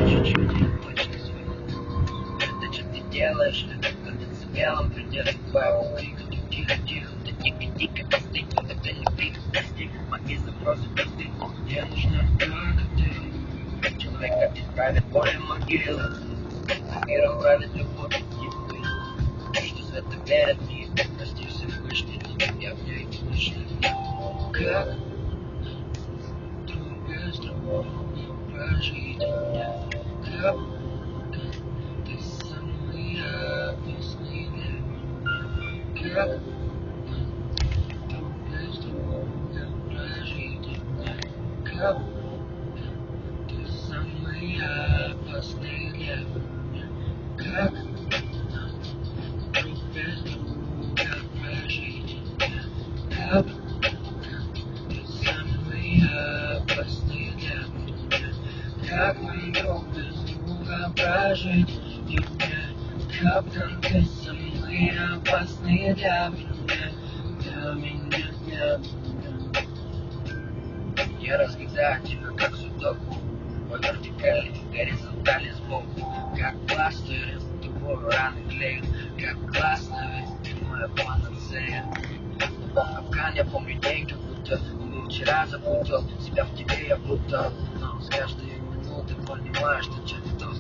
чуть-чуть и точно свой. Это что ты делаешь, когда ты смелым придешь к твоему крику. Тихо-тихо, да тихо-тихо, достиг, когда любви достиг. Мои запросы просты, мне нужна только ты. Человек отправит поле могилы, миром правит любовь и ты. Что в это верят мне, прости Всевышний, я в ней слышно. Как друг без друга прожить меня, как ты самый опасный для меня, как друг без друга прожить меня, как ты самый опасный для меня, как друг без друга прожить меня, как ты самый опасный для меня, как нам друг без друга прожить меня, капитан, ты самый опасный для меня, для меня, для меня. Я разгадаю тебя как судоку, по вертикали, горизонтали сбоку, как пластырь, тупую раны клею, как классно, ведь ты моя панацея. Афган, я помню день, как будто мы вчера запутал себя в тебе, я будто, но с каждой минуты понимаю, что что-то